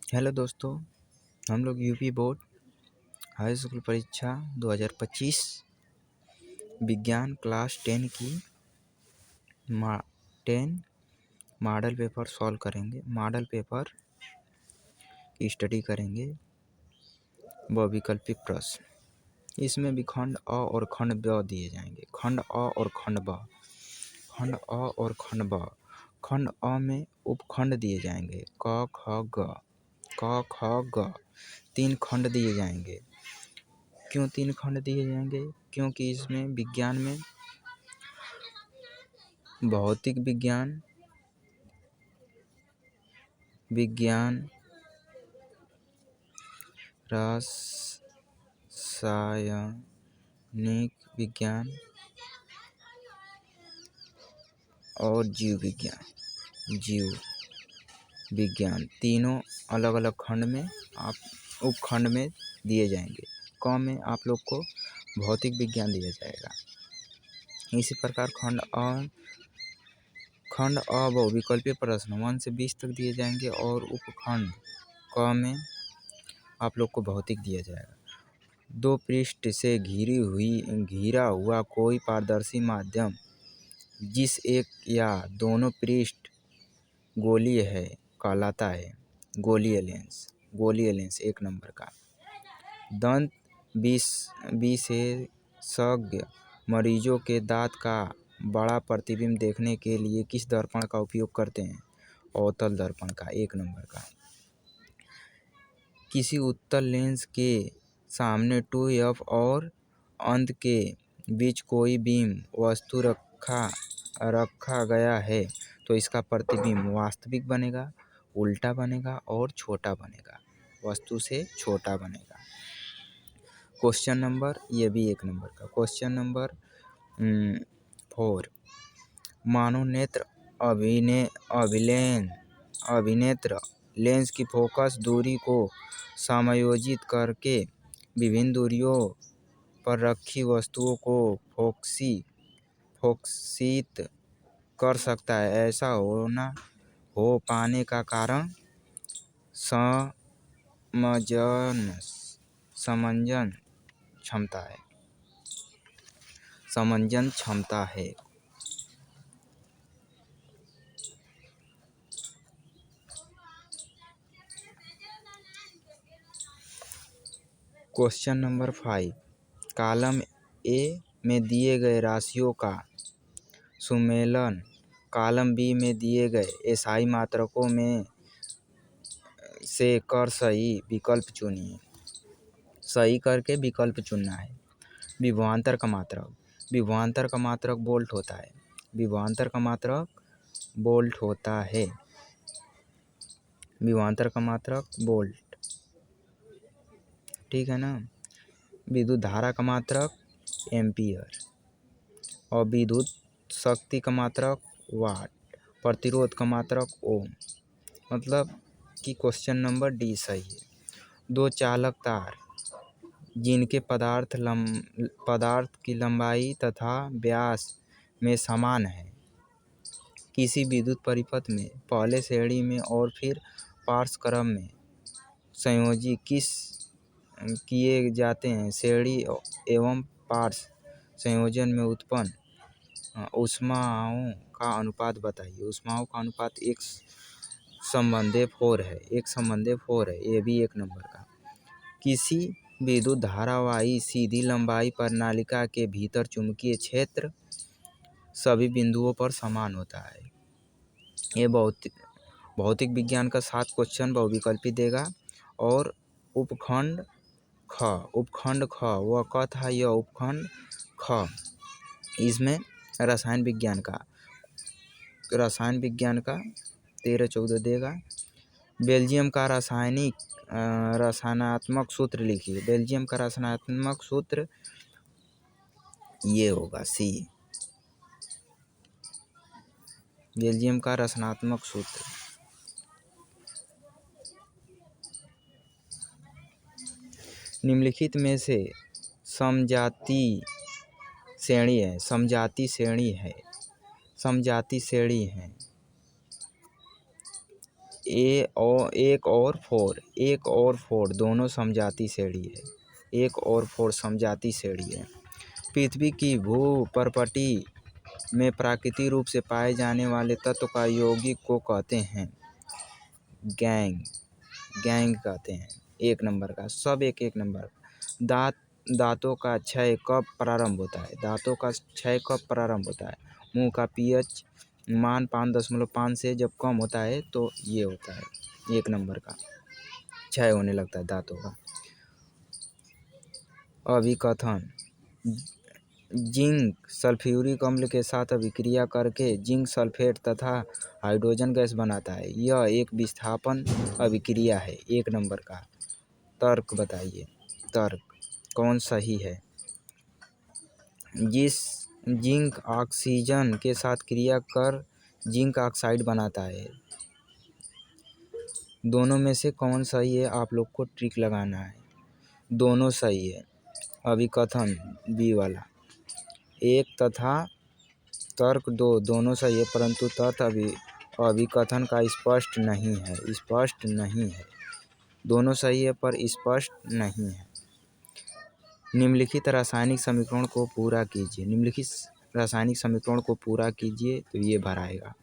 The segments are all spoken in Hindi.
हेलो दोस्तों, हम लोग यूपी बोर्ड हाई स्कूल परीक्षा 2025 विज्ञान क्लास 10 की 10 मॉडल पेपर सॉल्व करेंगे। मॉडल पेपर की स्टडी करेंगे व वैकल्पिक प्रश्न। इसमें भी खंड अ और खंड ब दिए जाएंगे। खंड अ और खंड ब। खंड अ और खंड ब। खंड अ में उपखंड दिए जाएंगे क ख ग। क ख ग 3 खंड दिए जाएंगे। क्यों 3 खंड दिए जाएंगे? क्योंकि इसमें विज्ञान में भौतिक विज्ञान, रासायनिक विज्ञान और जीव विज्ञान तीनों अलग अलग खंड में उपखंड में दिए जाएंगे। क में आप लोग को भौतिक विज्ञान दिया जाएगा। इसी प्रकार खंड अ व विकल्पीय प्रश्न 1 से 20 तक दिए जाएंगे और उपखंड क में आप लोग को भौतिक दिया जाएगा। 2 पृष्ठ से घिरा हुआ कोई पारदर्शी माध्यम जिस एक या दोनों पृष्ठ गोलीय है कहलाता है गोलीय लेंस। गोलीय लेंस 1 नंबर का। दंत विशेषज्ञ मरीजों के दांत का बड़ा प्रतिबिंब देखने के लिए किस दर्पण का उपयोग करते हैं? अवतल दर्पण का 1 नंबर का। किसी उत्तल लेंस के सामने 2f और अंत के बीच कोई बीम वस्तु रखा गया है तो इसका प्रतिबिंब वास्तविक बनेगा, उल्टा बनेगा और छोटा बनेगा। वस्तु से छोटा बनेगा। क्वेश्चन नंबर, ये भी 1 नंबर का। Question number 4। मानव नेत्र अभिनेत्र लेंस की फोकस दूरी को समायोजित करके विभिन्न दूरियों पर रखी वस्तुओं को फोकसित कर सकता है। ऐसा हो पाने का कारण समंजन क्षमता है। Question number 5। कॉलम ए में दिए गए राशियों का सुमेलन कॉलम बी में दिए गए एसआई मात्रकों में से कर सही विकल्प चुनिए। सही करके विकल्प चुनना है। विभवांतर का मात्रक। विभवांतर का मात्रक वोल्ट होता है। विभवांतर का मात्रक वोल्ट होता है। विभवांतर का मात्रक वोल्ट, ठीक है ना। विद्युत धारा का मात्रक एम्पियर और विद्युत शक्ति का मात्रक वाट। प्रतिरोध का मात्रक ओम। मतलब कि क्वेश्चन नंबर डी सही है। 2 चालक तार जिनके पदार्थ की लंबाई तथा व्यास में समान है किसी विद्युत परिपथ में पहले श्रेणी में और फिर पार्श्व क्रम में संयोजी किए जाते हैं। श्रेणी एवं पार्श्व संयोजन में उत्पन्न ऊष्माओं का अनुपात बताइए। ऊष्माओं का अनुपात 1:4 है। 1:4 है। ये भी 1 नंबर का। किसी विद्युत धारावाही सीधी लंबाई प्रणालिका के भीतर चुंबकीय क्षेत्र सभी बिंदुओं पर समान होता है। ये भौतिक विज्ञान का 7 क्वेश्चन बहुविकल्पी देगा। और उपखंड ख व क था यह उपखंड ख। इसमें रसायन विज्ञान का 13-14 देगा। बेल्जियम का रसायनात्मक सूत्र लिखिए। बेल्जियम का रसायनात्मक सूत्र ये होगा सी। बेल्जियम का रसायनात्मक सूत्र। निम्नलिखित में से समजाती श्रेणी है। एक और फोर दोनों समजाती श्रेणी है। एक और फोर समजाती श्रेणी है। पृथ्वी की भूपर्पटी में प्राकृतिक रूप से पाए जाने वाले तत्व का यौगिक को कहते हैं गैंग कहते हैं। एक नंबर का सब एक नंबर। दांतों का क्षय कब प्रारंभ होता है? दांतों का क्षय कब प्रारंभ होता है? मुंह का पीएच मान 5.5 से जब कम होता है तो ये होता है। एक नंबर का क्षय होने लगता है दांतों का। अभिकथन जिंक सल्फ्यूरिक अम्ल के साथ अभिक्रिया करके जिंक सल्फेट तथा हाइड्रोजन गैस बनाता है। यह एक विस्थापन अभिक्रिया है। एक नंबर का। तर्क बताइए। तर्क कौन सही है? जिस जिंक ऑक्सीजन के साथ क्रिया कर जिंक ऑक्साइड बनाता है। दोनों में से कौन सही है? आप लोग को ट्रिक लगाना है। दोनों सही है। अभिकथन बी वाला। एक तथा तर्क दो दोनों सही है, परंतु तर्क अभिकथन का स्पष्ट नहीं है। दोनों सही है पर स्पष्ट नहीं है। निम्नलिखित रासायनिक समीकरण को पूरा कीजिए तो ये भराएगा।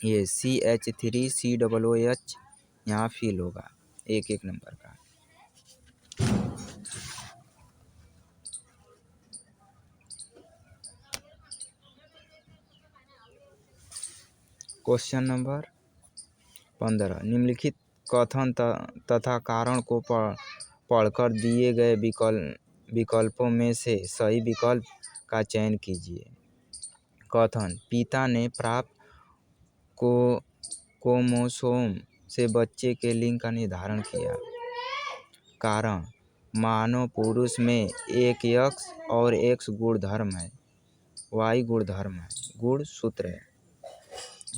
ये CH3COOH यहाँ फिल होगा। एक नंबर का। Question number 15। निम्नलिखित कथन तथा कारण को पढ़कर दिए गए विकल्पों में से सही विकल्प का चयन कीजिए। कथन पिता ने प्राप्त क्रोमोसोम से बच्चे के लिंग का निर्धारण किया। कारण मानव पुरुष में एक X और X गुणधर्म है, Y गुणधर्म है, गुणसूत्र है।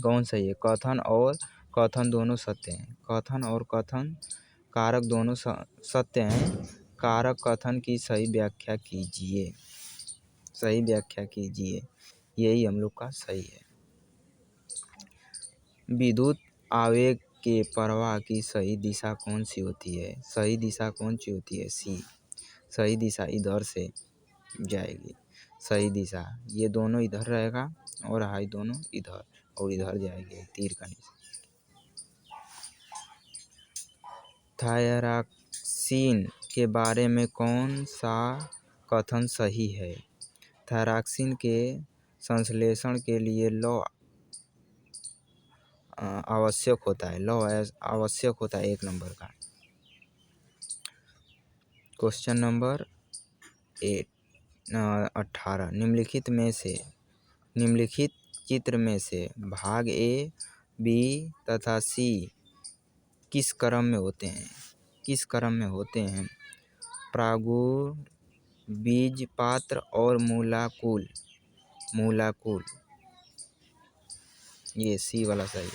कौन सही है? कथन और कथन दोनों सत्य हैं। कथन और कथन कारक दोनों सत्य हैं। कारक कथन की सही व्याख्या कीजिए। यही हम लोग का सही है। विद्युत आवेग के प्रवाह की सही दिशा कौन सी होती है? सही दिशा कौन सी होती है? सी। सही दिशा इधर से जाएगी। सही दिशा ये दोनों इधर रहेगा और हाई दोनों इधर और इधर जाएगी तीर का निशान। थायरॉक्सिन के बारे में कौन सा कथन सही है? थायरॉक्सिन के संश्लेषण के लिए लौ आवश्यक होता है। एक नंबर का। Question number 18। निम्नलिखित चित्र में से भाग ए, बी तथा सी किस क्रम में होते हैं? प्रागुर, बीजपात्र और मूलाकुल। ये सी वाला सही है।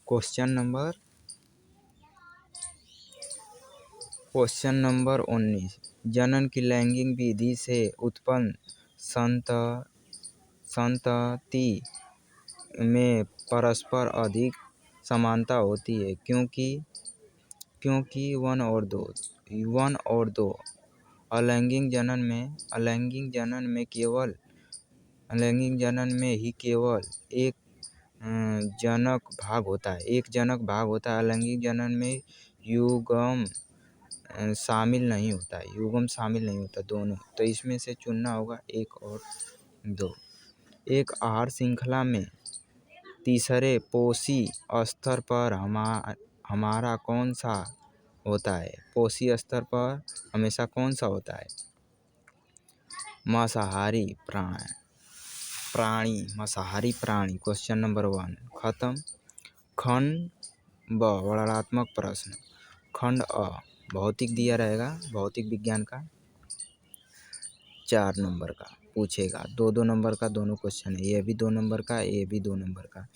Question number 19। जनन की लैंगिक विधि से उत्पन्न संतति में परस्पर अधिक समानता होती है क्योंकि वन और दो। अलैंगिक जनन में ही केवल एक जनक भाग होता है। अलैंगिक जनन में युग्म शामिल नहीं होता दोनों। तो इसमें से चुनना होगा 1 और 2। एक आहार श्रृंखला में तीसरे पोषी स्तर पर हमारा कौन सा होता है? पोषी स्तर पर हमेशा कौन सा होता है? मांसाहारी प्राणी। क्वेश्चन नंबर 1 खत्म। खंड ब वर्णनात्मक प्रश्न। खंड अ भौतिक दिया रहेगा, भौतिक विज्ञान का 4 नंबर का पूछेगा। 2 नंबर का दोनों क्वेश्चन है। ये भी 2 नंबर का, ये भी 2 नंबर का।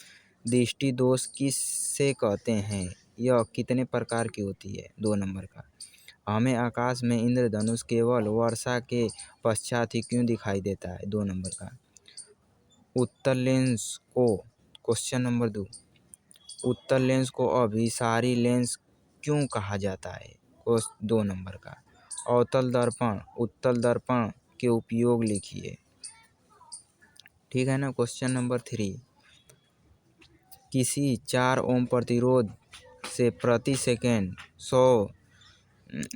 दृष्टि दोष किससे कहते हैं? यह कितने प्रकार की होती है? 2 नंबर का। हमें आकाश में इंद्रधनुष केवल वर्षा के पश्चात ही क्यों दिखाई देता है? 2 नंबर का। उत्तल लेंस को क्वेश्चन नंबर 2 उत्तल लेंस को अभिसारी लेंस क्यों कहा जाता है? 2 नंबर का। अवतल दर्पण, उत्तल दर्पण के उपयोग लिखिए। ठीक है ना। क्वेश्चन नंबर 3, किसी 4 ओम प्रतिरोध से प्रति सेकेंड 100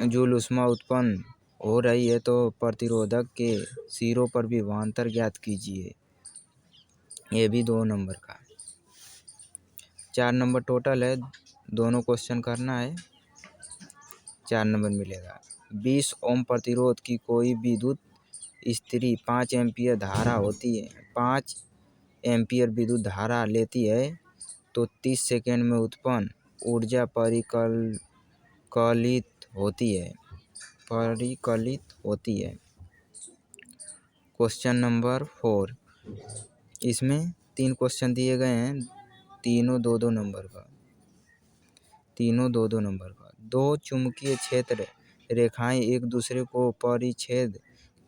जूल ऊष्मा उत्पन्न हो रही है तो प्रतिरोधक के सिरों पर विभवांतर ज्ञात कीजिए। ये भी 2 नंबर का। 4 नंबर टोटल है, दोनों क्वेश्चन करना है, 4 नंबर मिलेगा। 20 ओम प्रतिरोध की कोई विद्युत स्थिति 5 एम्पीयर धारा होती है, 5 एम्पीयर विद्युत धारा लेती है तो 30 सेकेंड में उत्पन्न ऊर्जा परिकलित होती है। क्वेश्चन नंबर 4, इसमें 3 क्वेश्चन दिए गए हैं, तीनों 2-2 नंबर का। 2 चुंबकीय क्षेत्र रेखाएं एक दूसरे को परिच्छेद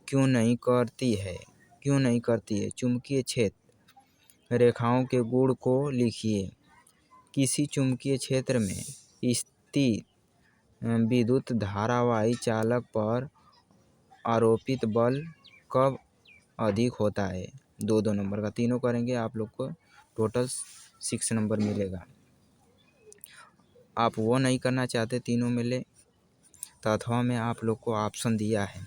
क्यों नहीं करती है? चुंबकीय क्षेत्र रेखाओं के गुण को लिखिए। किसी चुंबकीय क्षेत्र में स्थित विद्युत धारावाही चालक पर आरोपित बल कब अधिक होता है? 2-2 नंबर का। तीनों करेंगे, आप लोग को टोटल 6 नंबर मिलेगा। आप वो नहीं करना चाहते तीनों में ले तो अथवा में आप लोग को ऑप्शन दिया है,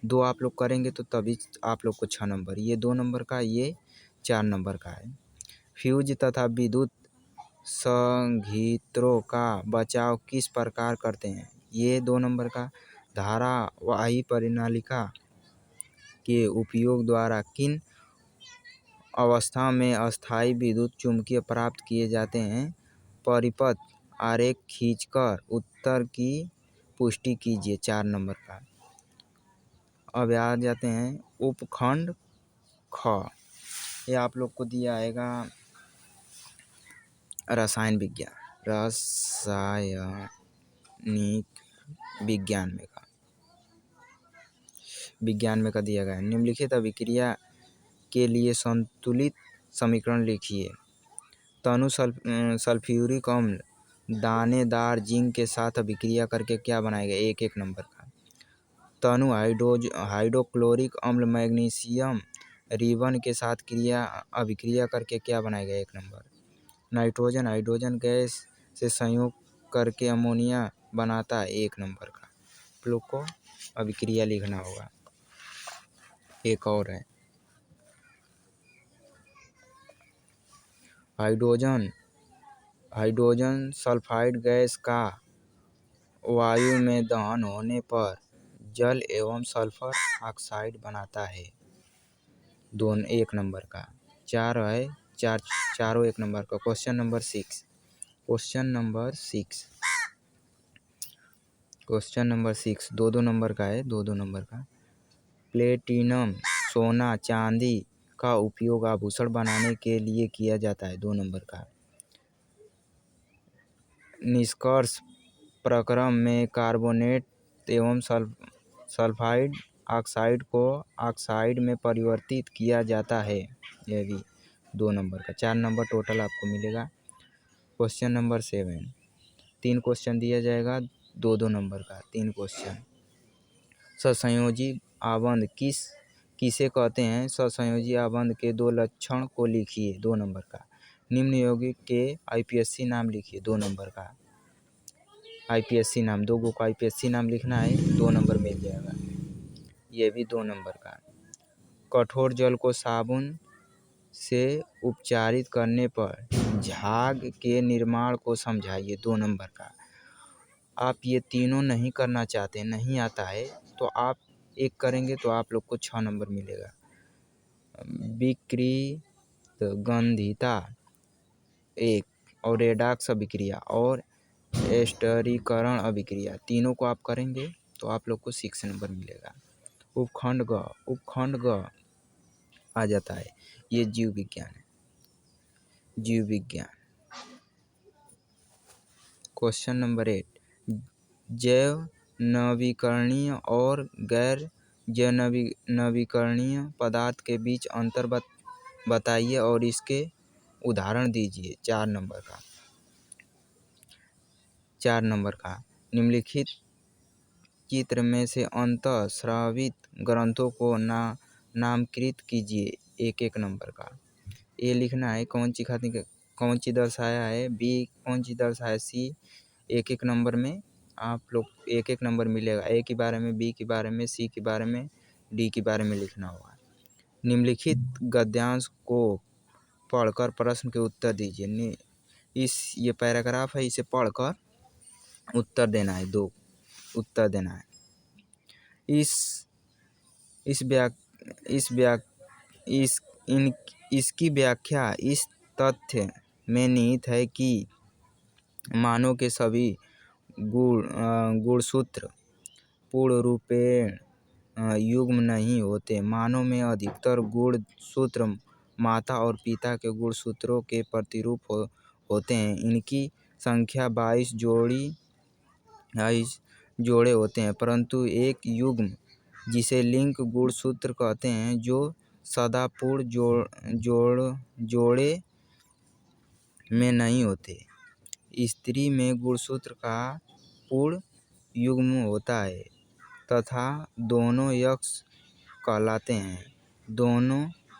2 आप लोग करेंगे तो तभी आप लोग को 6 नंबर। ये 2 नंबर का, ये 4 नंबर का है। फ्यूज तथा विद्युत संघित्रों का बचाव किस प्रकार करते हैं? ये 2 नंबर का। धारावाही परिनालिका के उपयोग द्वारा किन अवस्था में अस्थायी विद्युत चुम्बकीय प्राप्त किए जाते हैं? परिपथ आरेख खींचकर उत्तर की पुष्टि कीजिए। 4 नंबर का। अब आ जाते हैं उपखंड ख। ये आप लोग को दिया आएगा रसायनिक विज्ञान में का दिया गया है। निम्नलिखित अभिक्रिया के लिए संतुलित समीकरण लिखिए। तनु सल्फ्यूरिक अम्ल दानेदार जिंक के साथ अभिक्रिया करके क्या बनाएगा? 1-1 नंबर का। तनु हाइड्रोक्लोरिक अम्ल मैग्नीशियम रिबन के साथ अभिक्रिया करके क्या बनाएगा? 1 नंबर। नाइट्रोजन हाइड्रोजन गैस से संयोग करके अमोनिया बनाता है। 1 नंबर का। आप लोग को अभिक्रिया लिखना होगा। एक और है, हाइड्रोजन सल्फाइड गैस का वायु में दहन होने पर जल एवं सल्फर ऑक्साइड बनाता है। 1 नंबर का। 4 है, चारों 1 नंबर का। Question number 6, question number 6 2-2 number का है, 2-2 नंबर का। प्लेटिनम सोना चांदी का उपयोग आभूषण बनाने के लिए किया जाता है। 2 नंबर का। निष्कर्ष प्रक्रम में कार्बोनेट एवं सल्फाइड ऑक्साइड को ऑक्साइड में परिवर्तित किया जाता है। यह भी 2 नंबर का। 4 नंबर टोटल आपको मिलेगा। क्वेश्चन नंबर 7, 3 क्वेश्चन दिया जाएगा, 2-2 नंबर का। 3 क्वेश्चन। ससंयोजी आबंध किसे कहते हैं? ससंयोजी आबंध के 2 लक्षण को लिखिए। 2 नंबर का। निम्न यौगिक के आईपीएससी नाम लिखिए। 2 नंबर का। आईपीएससी नाम, 2 को आईपीएससी नाम लिखना है, 2 नंबर मिल जाएगा। ये भी 2 नंबर का। कठोर जल को साबुन से उपचारित करने पर झाग के निर्माण को समझाइए। 2 नंबर का। आप ये तीनों नहीं करना चाहते, नहीं आता है, तो आप एक करेंगे तो आप लोग को 6 नंबर मिलेगा। विकृत गंधिता 1 और रेडॉक्स अभिक्रिया और एस्टरीकरण अभिक्रिया, तीनों को आप करेंगे तो आप लोग को 6 नंबर मिलेगा। उपखंड ग आ जाता है, ये जीव विज्ञान है। क्वेश्चन नंबर 8, जैव नवीकरणीय और गैर जैव नवीकरणीय पदार्थ के बीच अंतर बताइए और इसके उदाहरण दीजिए। 4 नंबर का। 4 नंबर का, निम्नलिखित चित्र में से अंतःस्रावित ग्रंथों को नामकृत कीजिए। 1-1 नंबर का ये लिखना है कौन सी दर्शाया है, बी कौन सी दर्शाया, सी। 1-1 नंबर में आप लोग 1-1 नंबर मिलेगा। ए के बारे में, बी के बारे में, सी के बारे में, डी के बारे में लिखना होगा। निम्नलिखित गद्यांश को पढ़कर प्रश्न के उत्तर दीजिए। ये पैराग्राफ है, इसे पढ़कर उत्तर देना है, 2 उत्तर देना है। इसकी व्याख्या इस तथ्य में निहित है कि मानव के सभी गुणसूत्र पूर्ण रूपेण युग्म नहीं होते। मानव में अधिकतर गुणसूत्र माता और पिता के गुणसूत्रों के प्रतिरूप होते हैं। इनकी संख्या 22 जोड़े होते हैं, परंतु एक युग्म जिसे लिंग गुणसूत्र कहते हैं, जो सदा पूर्ण जोड़े में नहीं होते। स्त्री में गुणसूत्र का पूर्ण युग्म होता है तथा दोनों यक्ष कहलाते हैं।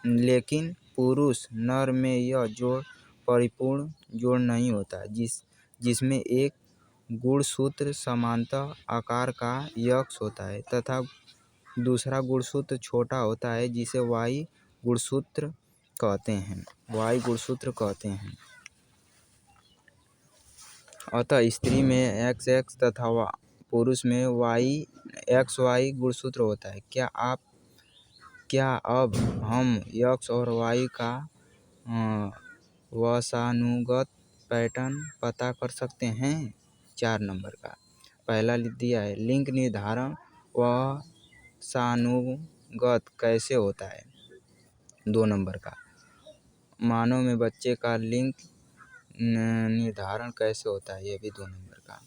लेकिन पुरुष नर में यह जोड़ परिपूर्ण जोड़ नहीं होता, जिसमें एक गुणसूत्र समांतर आकार का यक्ष होता है तथा दूसरा गुणसूत्र छोटा होता है, जिसे वाई गुणसूत्र कहते हैं। अतः स्त्री में XX तथा पुरुष में XY गुणसूत्र होता है। क्या अब हम X और Y का वंशानुगत पैटर्न पता कर सकते हैं? 4 नंबर का पहला लिख दिया है, लिंग निर्धारण वंशानुगत कैसे होता है? 2 नंबर का मानव में बच्चे का लिंग निर्धारण कैसे होता है? ये भी 2 नंबर का,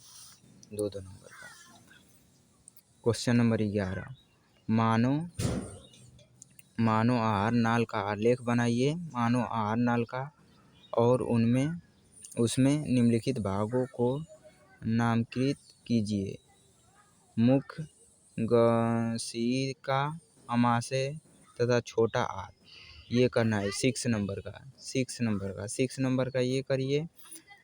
2 नंबर का। क्वेश्चन नंबर 11, मानव आहार नाल का आलेख बनाइए। मानव आहार नाल का और उसमें निम्नलिखित भागों को नामकृत कीजिए। मुख्य, गशिका, अमाशय तथा छोटा आंत। ये करना है 6 नंबर का ये करिए।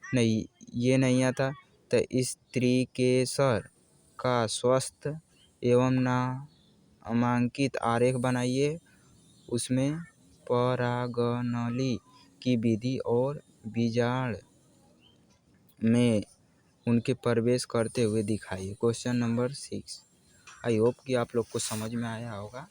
नहीं, ये नहीं आता तो स्त्रीकेसर का स्वस्थ एवं नामांकित आरेख बनाइए। उसमें परागनली की विधि और बीजांड में उनके प्रवेश करते हुए दिखाइए। Question number 6। आई होप कि आप लोग को समझ में आया होगा।